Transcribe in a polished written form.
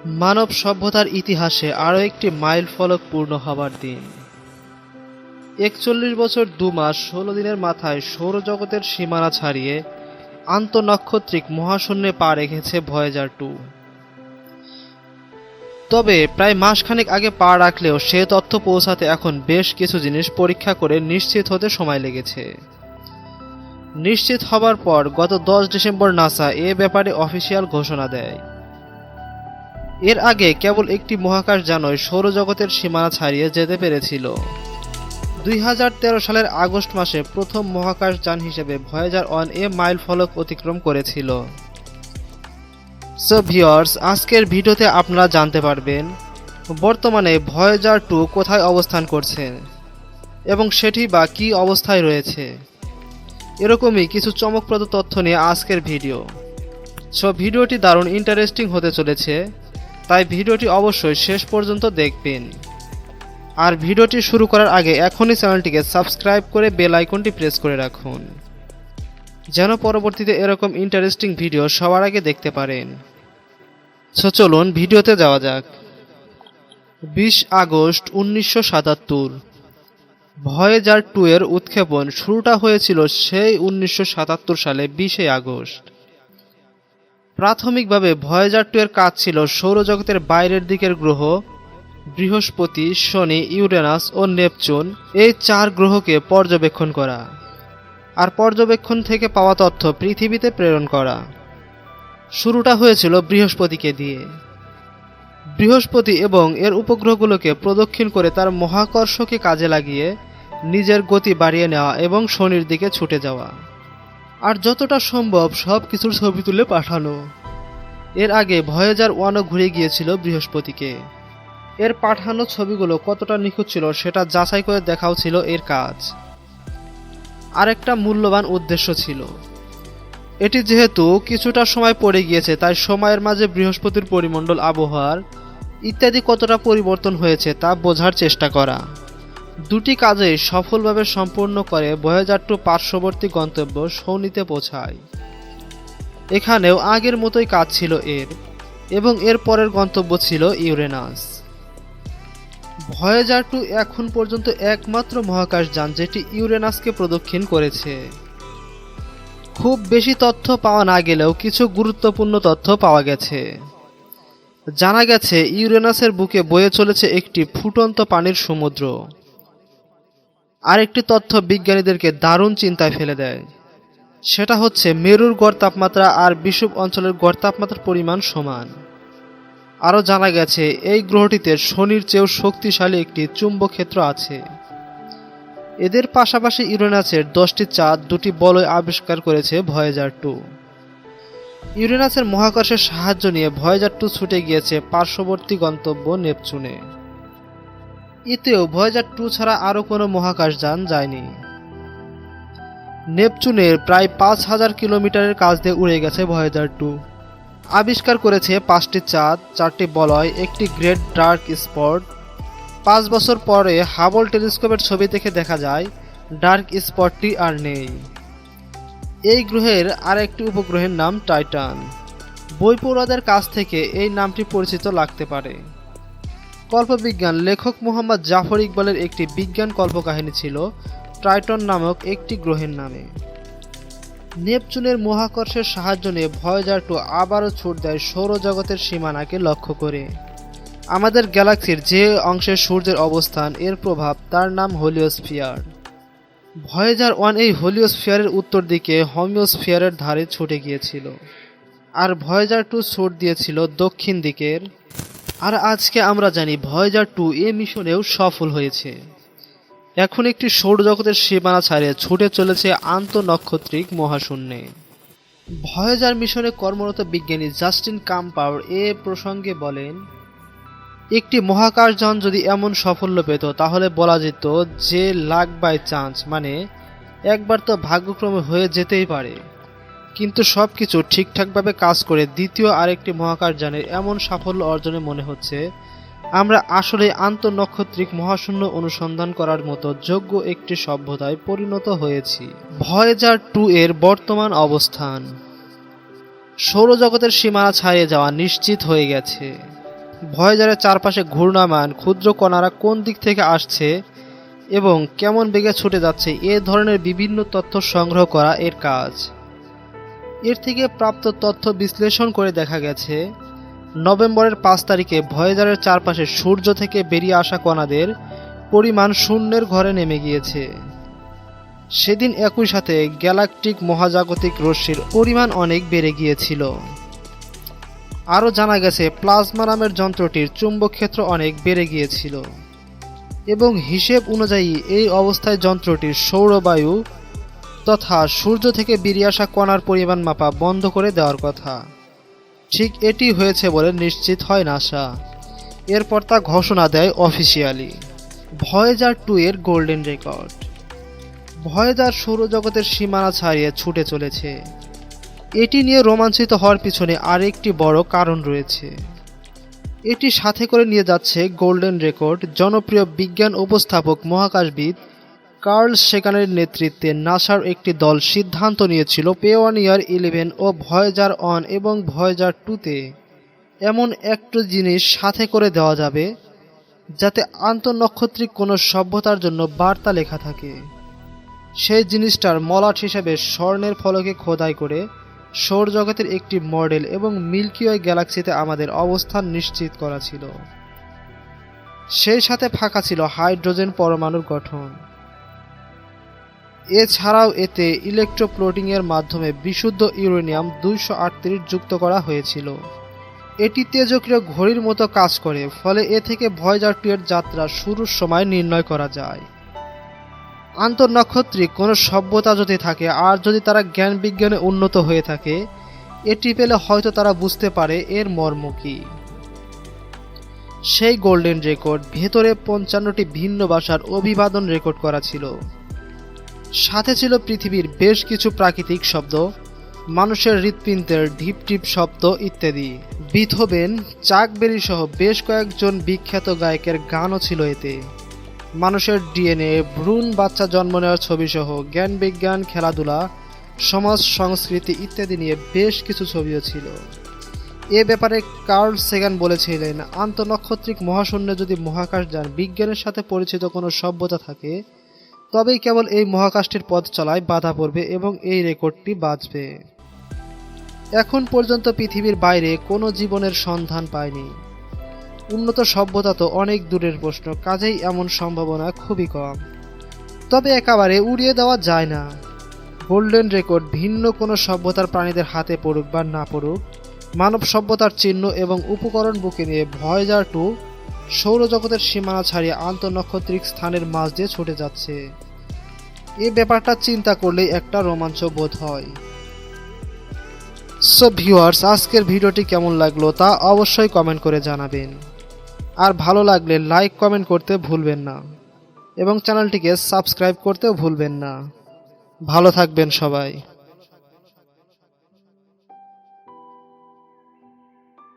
মানব সভ্যতার ইতিহাসে আরও একটি মাইল ফলক পূর্ণ হবার দিন। ৪১ বছর ২ মাস ১৬ দিনের মাথায় সৌরজগতের সীমানা ছাড়িয়ে আন্তঃনক্ষত্রিক মহাশূন্যে পা রেখেছে ভয়েজার ২। তবে প্রায় মাসখানেক আগে পা রাখলেও সে তথ্য পৌঁছাতে এখন বেশ কিছু জিনিস পরীক্ষা করে নিশ্চিত হতে সময় লেগেছে। নিশ্চিত হবার পর গত ১০ ডিসেম্বর নাসা এ ব্যাপারে অফিসিয়াল ঘোষণা দেয়। এর আগে কেবল একটি মহাকাশযানই সৌরজগতের সীমানা ছাড়িয়ে যেতে পেরেছিল। ২০১৩ সালের আগস্ট মাসে প্রথম মহাকাশযান হিসেবে ভয়েজার ১ এ মাইল ফলক অতিক্রম করেছিল। সো ভিউয়ার্স, আজকের ভিডিওতে আপনারা জানতে পারবেন বর্তমানে ভয়েজার ২ কোথায় অবস্থান করছে এবং সেটি বা কী অবস্থায় রয়েছে। এরকমই কিছু চমকপ্রদ তথ্য নিয়ে আজকের ভিডিও। সো ভিডিওটি দারুণ ইন্টারেস্টিং হতে চলেছে, তাই ভিডিওটি অবশ্যই শেষ পর্যন্ত দেখবেন। আর ভিডিওটি শুরু করার আগে এখনই চ্যানেলটিকে সাবস্ক্রাইব করে বেল আইকনটি প্রেস করে রাখুন, যেন পরবর্তীতে এরকম ইন্টারেস্টিং ভিডিও সবার আগে দেখতে পারেন। সো চলুন ভিডিওতে যাওয়া যাক। ২০ আগস্ট ১৯৭৭ ভয়েজার ২ এর উৎক্ষেপণ শুরুটা হয়েছিল সেই ১৯৭৭ সালে ২০ আগস্ট। প্রাথমিকভাবে ভয়েজার ২ এর কাজ ছিল সৌরজগতের বাইরের দিকের গ্রহ বৃহস্পতি, শনি, ইউরেনাস ও নেপচুন এই ৪ গ্রহকে পর্যবেক্ষণ করা আর পর্যবেক্ষণ থেকে পাওয়া তথ্য পৃথিবীতে প্রেরণ করা। শুরুটা হয়েছিল বৃহস্পতিকে দিয়ে। বৃহস্পতি এবং এর উপগ্রহগুলোকে প্রদক্ষিণ করে তার মহাকর্ষকে কাজে লাগিয়ে নিজের গতি বাড়িয়ে নেওয়া এবং শনির দিকে ছুটে যাওয়া, আর যতটা সম্ভব সব কিছুর ছবি তুলে পাঠানো। এর আগে ভয়েজার ১ও ঘুরে গিয়েছিল বৃহস্পতিকে। এর পাঠানো ছবিগুলো কতটা নিখুঁত ছিল সেটা যাচাই করে দেখাও ছিল এর কাজ। আরেকটা মূল্যবান উদ্দেশ্য ছিল, এটি যেহেতু কিছুটা সময় পড়ে গিয়েছে তাই সময়ের মাঝে বৃহস্পতির পরিমণ্ডল, আবহাওয়ার ইত্যাদি কতটা পরিবর্তন হয়েছে তা বোঝার চেষ্টা করা। দুটি কাজেই সফলভাবে সম্পূর্ণ করে ভয়েজার ২ পার্শ্ববর্তী গন্তব্য শনিতে পৌঁছায়। এখানেও আগের মতোই কাজ ছিল এর, এবং এর পরের গন্তব্য ছিল ইউরেনাস। ভয়েজার ২ এখন পর্যন্ত একমাত্র মহাকাশযান যেটি ইউরেনাসকে প্রদক্ষিণ করেছে। খুব বেশি তথ্য পাওয়া না গেলেও কিছু গুরুত্বপূর্ণ তথ্য পাওয়া গেছে। জানা গেছে ইউরেনাসের বুকে বয়ে চলেছে একটি ফুটন্ত পানির সমুদ্র। আরেকটি তথ্য বিজ্ঞানীদেরকে দারুণ চিন্তায় ফেলে দেয়, সেটা হচ্ছে মেরুর গড় তাপমাত্রা আর বিষুব অঞ্চলের গড় তাপমাত্রার পরিমাণ সমান। আরও জানা গেছে এই গ্রহটিতে শনির চেয়েও শক্তিশালী একটি চুম্বক ক্ষেত্র আছে। এদের পাশাপাশি ইউরেনাসের ১০টি চাঁদ, ২টি বলয় আবিষ্কার করেছে ভয়েজার ২। ইউরেনাসের মহাকর্ষের সাহায্য নিয়ে ভয়েজার ২ ছুটে গিয়েছে পার্শ্ববর্তী গন্তব্য নেপচুনে। এতেও ভয়েজার ২ ছাড়া আরও কোনো মহাকাশযান যায়নি। নেপচুনের প্রায় ৫,০০০ কিলোমিটারের কাছ দিয়ে উড়ে গেছে ভয়েজার ২। আবিষ্কার করেছে ৫টি চাঁদ, ৪টি বলয়, একটি গ্রেট ডার্ক স্পট। ৫ বছর পরে হাবল টেলিস্কোপের ছবি দেখে দেখা যায় ডার্ক স্পটটি আর নেই। এই গ্রহের আরেকটি উপগ্রহের নাম টাইটান। বই পড়ুয়াদের কাছ থেকে এই নামটি পরিচিত লাগতে পারে। কল্পবিজ্ঞান লেখক মোহাম্মদ জাফর ইকবালের একটি বিজ্ঞান কল্পকাহিনী ছিল টাইটন নামক একটি গ্রহের নামে। নেপচুনের মহাকর্ষের সাহায্য নিয়ে ভয়েজার ২ আবারও ছুট দেয় সৌরজগতের সীমানাকে লক্ষ্য করে। আমাদের গ্যালাক্সির যে অংশে সূর্যের অবস্থান, এর প্রভাব, তার নাম হলিওস্ফিয়ার। ভয়েজার ১ এই হলিওস্ফিয়ারের উত্তর দিকে হোমিওস্ফিয়ারের ধারে ছুটে গিয়েছিল, আর ভয়েজার ২ ছুট দিয়েছিল দক্ষিণ দিকের। আর আজকে আমরা জানি ভয়েজার ২ এ মিশনেও সফল হয়েছে। এখন একটি সৌরজগতের সীমানা ছাড়িয়ে ছুটে চলেছে আন্তঃনক্ষত্রিক মহাশূন্যে। ভয়েজার মিশনে কর্মরত বিজ্ঞানী জাস্টিন কাম্পার এ প্রসঙ্গে বলেন, একটি মহাকাশযান যদি এমন সাফল্য পেত তাহলে বলা যেত যে লাক বাই চান্স, মানে একবার তো ভাগ্যক্রমে হয়ে যেতেই পারে। কিন্তু সবকিছু ঠিকঠাকভাবে কাজ করে দ্বিতীয় আরেকটি মহাকাশযানের এমন সাফল্য অর্জনে মনে হচ্ছে আমরা আসলে আন্তঃনক্ষত্রিক মহাশূন্য অনুসন্ধান করার মতো যোগ্য একটি সভ্যতায় পরিণত হয়েছি। ভয়েজার ২ এর বর্তমান অবস্থান। সৌরজগতের সীমানা ছাড়িয়ে যাওয়া নিশ্চিত হয়ে গেছে। ভয়েজারের চারপাশে ঘূর্ণায়মান ক্ষুদ্র কণারা কোন দিক থেকে আসছে এবং কেমন বেগে ছুটে যাচ্ছে এ ধরনের বিভিন্ন তথ্য সংগ্রহ করা এর কাজ। এর থেকে প্রাপ্ত তথ্য বিশ্লেষণ করে দেখা গেছে নভেম্বরের ৫ তারিখে ভয়েজারের চারপাশে সূর্য থেকে বেরিয়ে আসা কণাদের পরিমাণ শূন্যের ঘরে নেমে গিয়েছে। সেদিন একই সাথে গ্যালাকটিক মহাজাগতিক রশ্মির পরিমাণ অনেক বেড়ে গিয়েছিল। আরও জানা গেছে প্লাজমা নামের যন্ত্রটির চুম্বক ক্ষেত্র অনেক বেড়ে গিয়েছিল এবং হিসেব অনুযায়ী এই অবস্থায় যন্ত্রটির সৌরবায়ু তথা সূর্য থেকে বেরিয়ে আসা কণার পরিমাণ মাপা বন্ধ করে দেওয়ার কথা। ঠিক এটি হয়েছে বলে নিশ্চিত হয় নাসা। এরপর তা ঘোষণা দেয় অফিসিয়ালি। ভয়েজার 2 এর গোল্ডেন রেকর্ড। ভয়েজার সৌরজগতের সীমানা ছাড়িয়ে ছুটে চলেছে। এটি নিয়ে রোমাঞ্চিত হওয়ার পিছনে আরেকটি বড় কারণ রয়েছে। এটি সাথে করে নিয়ে যাচ্ছে গোল্ডেন রেকর্ড জনপ্রিয় বিজ্ঞান উপস্থাপক মহাকাশবিদ কার্ল সেগানের নেতৃত্বে নাসার একটি দল সিদ্ধান্ত নিয়েছিল পিওনিয়ার 11 ও ভয়েজার 1 এবং ভয়েজার 2-তে এমন একটি জিনিস সাথে করে দেওয়া যাবে যাতে আন্তঃনক্ষত্রিক কোনো সভ্যতার জন্য বার্তা লেখা থাকে। সেই জিনিসটার মলাট হিসেবে স্বর্ণের ফলকে খোদাই করে সৌরজগতের একটি মডেল এবং মিল্কি ওয়ে গ্যালাক্সিতে আমাদের অবস্থান নিশ্চিত করা ছিল। সেই সাথে ফাঁকা ছিল হাইড্রোজেন পরমাণুর গঠন। এছাড়াও এতে ইলেকট্রোপ্লোটিংয়ের মাধ্যমে বিশুদ্ধ ইউরেনিয়াম 238 যুক্ত করা হয়েছিল। এটি তেজক্রিয় ঘড়ির মতো কাজ করে, ফলে এ থেকে ভয়েজার 2 এর যাত্রা শুরুর সময় নির্ণয় করা যায়। আন্তঃনক্ষত্রিক কোনো সভ্যতা যদি থাকে আর যদি তারা জ্ঞান বিজ্ঞানে উন্নত হয়ে থাকে, এটি পেলে হয়তো তারা বুঝতে পারে এর মর্ম কী। সেই গোল্ডেন রেকর্ড ভেতরে 55টি ভিন্ন ভাষার অভিবাদন রেকর্ড করা ছিল। সাথে ছিল পৃথিবীর বেশ কিছু প্রাকৃতিক শব্দ, মানুষের হৃৎপিণ্ডের ঢিপ ঢিপ শব্দ ইত্যাদি। বিথোভেন, চাক বেরি সহ বেশ কয়েকজন বিখ্যাত গায়কের গানও ছিল এতে। মানুষের ডিএনএ, ভ্রূণ বাচ্চা জন্ম নেওয়ার ছবি সহ জ্ঞান বিজ্ঞান, খেলাধুলা, সমাজ সংস্কৃতি ইত্যাদি নিয়ে বেশ কিছু ছবিও ছিল। এ ব্যাপারে কার্ল সেগান বলেছিলেন, আন্তঃনক্ষত্রিক মহাশূন্যে যদি মহাকাশযান বিজ্ঞানের সাথে পরিচিত কোনো সভ্যতা থাকে তবেই কেবল এই মহাকাশটির পথ চলায় বাধা পড়বে এবং এই রেকর্ডটি বাঁচবে। এখন পর্যন্ত পৃথিবীর বাইরে কোনো জীবনের সন্ধান পায়নি। উন্নত সভ্যতা তো অনেক দূরের প্রশ্ন, কাজেই এমন সম্ভাবনা খুবই কম। তবে একেবারে উড়িয়ে দেওয়া যায় না। গোল্ডেন রেকর্ড ভিন্ন কোনো সভ্যতার প্রাণীদের হাতে পড়ুক বা না পড়ুক, মানব সভ্যতার চিহ্ন এবং উপকরণ বুকে নিয়ে ভয়েজার 2 সৌরজগতের সীমানা ছাড়িয়ে আন্তঃনক্ষত্রিক স্থানের মাঝ দিয়ে ছুটে যাচ্ছে। এই ব্যাপারটা চিন্তা করলেই একটা রোমাঞ্চ বোধ হয়। সো ভিউয়ার্স, আজকের ভিডিওটি কেমন লাগলো তা অবশ্যই কমেন্ট করে জানাবেন। আর ভালো লাগলে লাইক কমেন্ট করতে ভুলবেন না এবং চ্যানেলটিকে সাবস্ক্রাইব করতেও ভুলবেন না। ভালো থাকবেন সবাই।